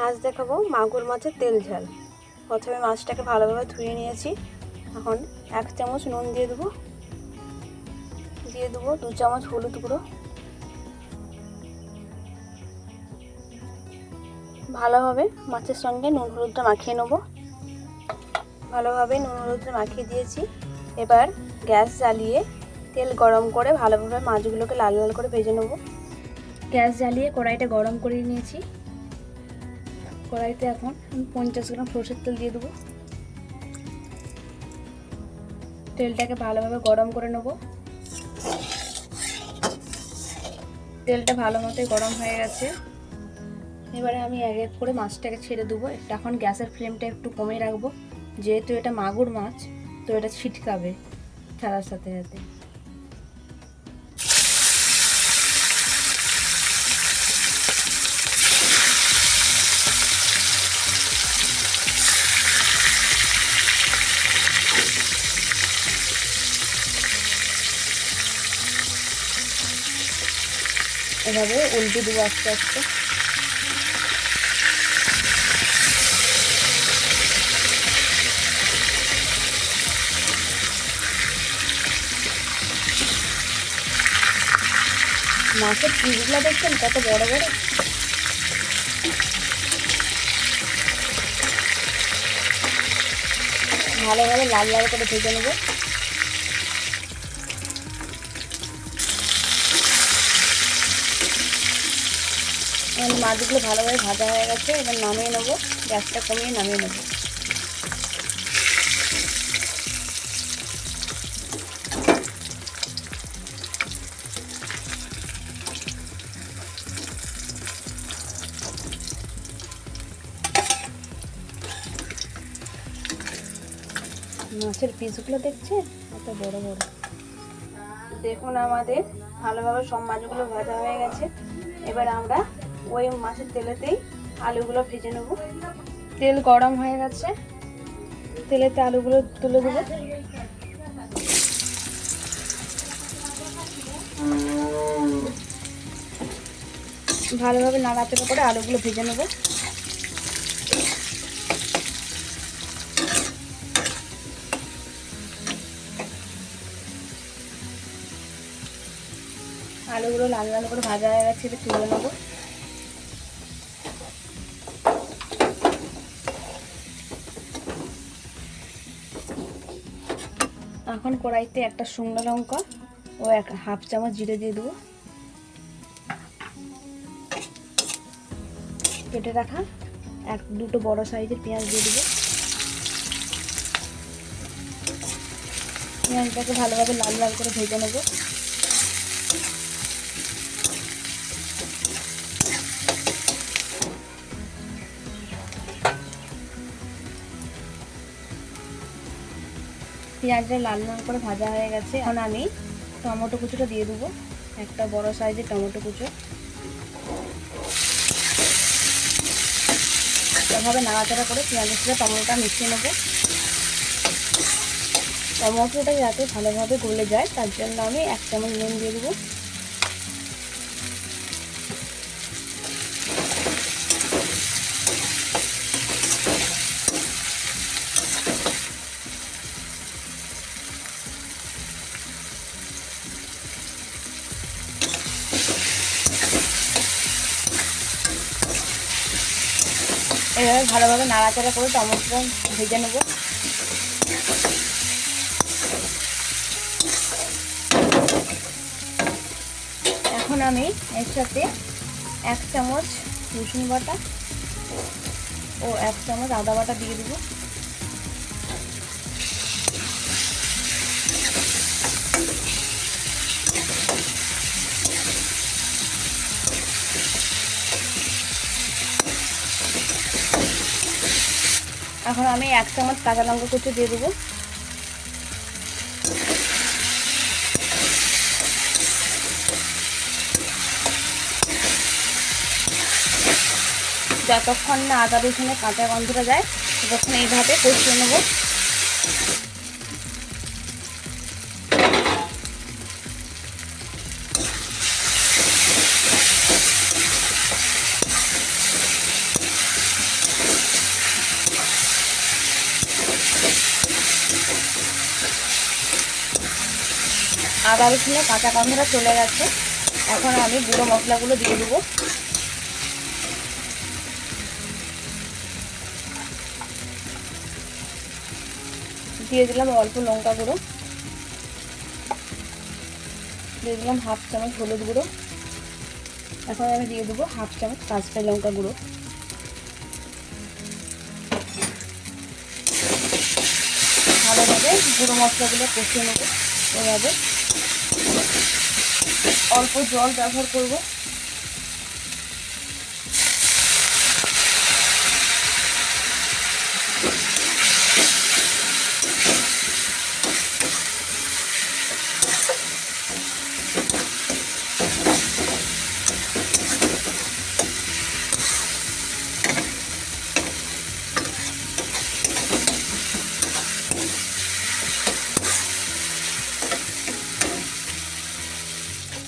আজ দেখাবো মাগুর মাছের তেল ঝাল। প্রথমে মাছটাকে ভালোভাবে ধুয়ে নিয়েছি। এখন 1 চামচ নুন দিয়ে দেবো 2 চামচ হলুদ গুঁড়ো। ভালোভাবে মাছের সঙ্গে নুন হলুদটা মাখিয়ে নেব। ভালোভাবে নুন হলুদটা মাখিয়ে দিয়েছি। এবার গ্যাস জ্বালিয়ে তেল গরম করে ভালোভাবে মাছগুলোকে লাল লাল করে ভেজে নেব। গ্যাস জ্বালিয়ে কড়াইটা গরম করে নিয়েছি। কড়াইতে এখন 50 গ্রাম সরষের তেল দিয়ে দেবো। তেলটাকে ভালোভাবে গরম করে নেব। তেলটা ভালো মতোই গরম হয়ে গেছে। এবারে আমি এক এক করে মাছটাকে ছেড়ে দেবো। এখন গ্যাসের ফ্লেমটা একটু কমিয়ে রাখবো, যেহেতু এটা মাগুর মাছ, তো এটা ছিটকাবে ছাড়ার সাথে সাথে। এভাবে উল্টে দেবো আস্তে আস্তে। মাছের পিসগুলো দেখছেন কত বড় বড়। ভালোভাবে লাল লাল করে ভেজে নেব। মাছগুলো ভালোভাবে ভাজা হয়ে গেছে। এবার নামিয়ে নেবো, গ্যাসটা কমিয়ে নামিয়ে নেবো। মাছের পিসগুলো দেখছেন কত বড় বড়। দেখুন আমাদের ভালোভাবে সব মাছগুলো ভাজা হয়ে গেছে। এবার আমরা ওই মাছের তেলেতেই আলুগুলো ভেজে নেব। তেল গরম হয়ে গেছে, তেলেতে আলুগুলো তুলে দেবো। ভালোভাবে নাড়াচাড়া করে আলুগুলো ভেজে নেব। আলুগুলো লাল লাল করে ভাজা হয়ে গেছে, এটা তুলে নেব। এখন কড়াইতে একটা শুকনো লঙ্কা ও 1/2 চামচ জিরে দিয়ে দেবো। কেটে রাখা দুটো বড় সাইজের পেঁয়াজ দিয়ে দেবো। পেঁয়াজটাকে ভালোভাবে লাল লাল করে ভেজে নেব। পেঁয়াজটা লাল লাল করে ভাজা হয়ে গেছে। এখন আমি টমেটো কুচোটা দিয়ে দেবো, একটা বড় সাইজের টমেটো কুচো। এভাবে নাড়াচাড়া করে পেঁয়াজের সাথে টমেটোটা মিশিয়ে নেব। টমেটোটা যাতে ভালোভাবে গলে যায় তার জন্য আমি 1 চামচ নুন দিয়ে দেবো। এভাবে ভালোভাবে নাড়াচাড়া করে টমেটোটা ভেজে নেব। এখন আমি এর সাথে 1 চামচ রসুন বাটা ও 1 চামচ আদা বাটা দিয়ে দেবো। এখন আমি 1 চামচ কাঁচা লঙ্কা কুচি দিয়ে দেবো। যতক্ষণ না আদা রসুনের কাঁচা গন্ধটা যায় ততক্ষণ এইভাবে কষিয়ে নেব। আদা রসুনের কাঁচা গন্ধটা চলে গেছে। এখন আমি গুঁড়ো মশলাগুলো দিয়ে দেবো। দিয়ে দিলাম অল্প লঙ্কা গুঁড়ো, দিয়ে দিলাম হাফ চামচ হলুদ গুঁড়ো। এখন আমি দিয়ে দেবো হাফ চামচ কাঁচা লঙ্কা গুঁড়ো। ভালোভাবে গুঁড়ো মশলাগুলো কষিয়ে নেবো। এভাবে অল্প জল ব্যবহার করব।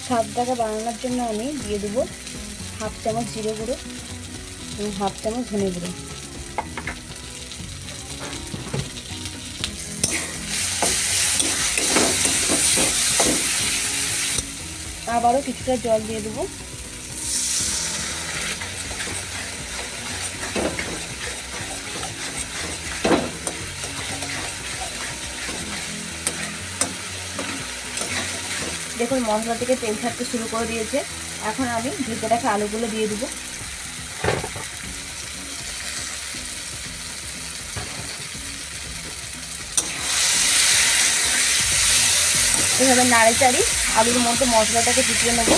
স্বাদটাকে বানানোর জন্য আমি দিয়ে দেবো হাফ চামচ জিরে গুঁড়ো এবং হাফ চামচ ধনে গুঁড়ো। আবারও কিছুটা জল দিয়ে দেবো। দেখুন মশলা থেকে তেল ছাড়তে শুরু করে দিয়েছে। এখন আমি ভেজে রাখা আলুগুলো দিয়ে দেবো। এভাবে নাড়ে চাড়ি আলুর মধ্যে মশলাটাকে ফুটিয়ে নেব।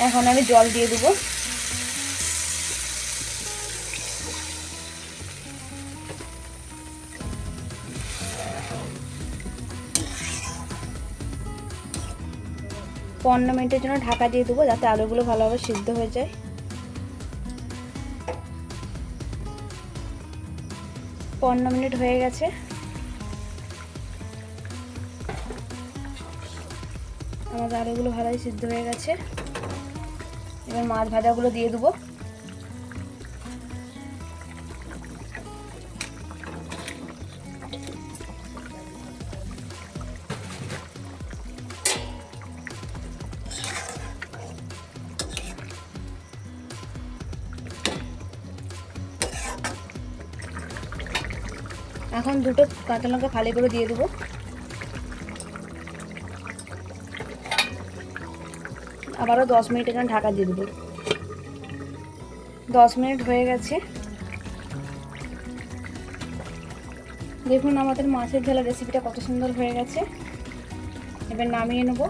এখন আমি জল দিয়ে দেবো। পনেরো মিনিটের জন্য ঢাকা দিয়ে দেবো যাতে আলুগুলো ভালোভাবে সিদ্ধ হয়ে যায়। 15 মিনিট হয়ে গেছে। আমাদের আলুগুলো ভালোই সিদ্ধ হয়ে গেছে। এবার মাছ ভাজাগুলো দিয়ে দেবো। এখন দুটো কাঁচা লঙ্কা ফালি করে দিয়ে দেবো। আবারও 10 মিনিটের জন্য ঢাকা দিয়ে দেবো। 10 মিনিট হয়ে গেছে। দেখুন আমাদের মাছের ঝালের রেসিপিটা কত সুন্দর হয়ে গেছে। এবার নামিয়ে নেব।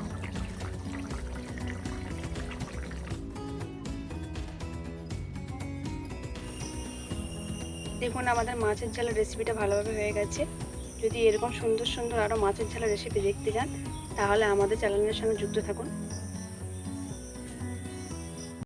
দেখুন আমাদের মাছের ঝালের রেসিপিটা ভালোভাবে হয়ে গেছে। যদি এরকম সুন্দর সুন্দর আরও মাছের ঝালের রেসিপি দেখতে চান তাহলে আমাদের চ্যানেলের সঙ্গে যুক্ত থাকুন।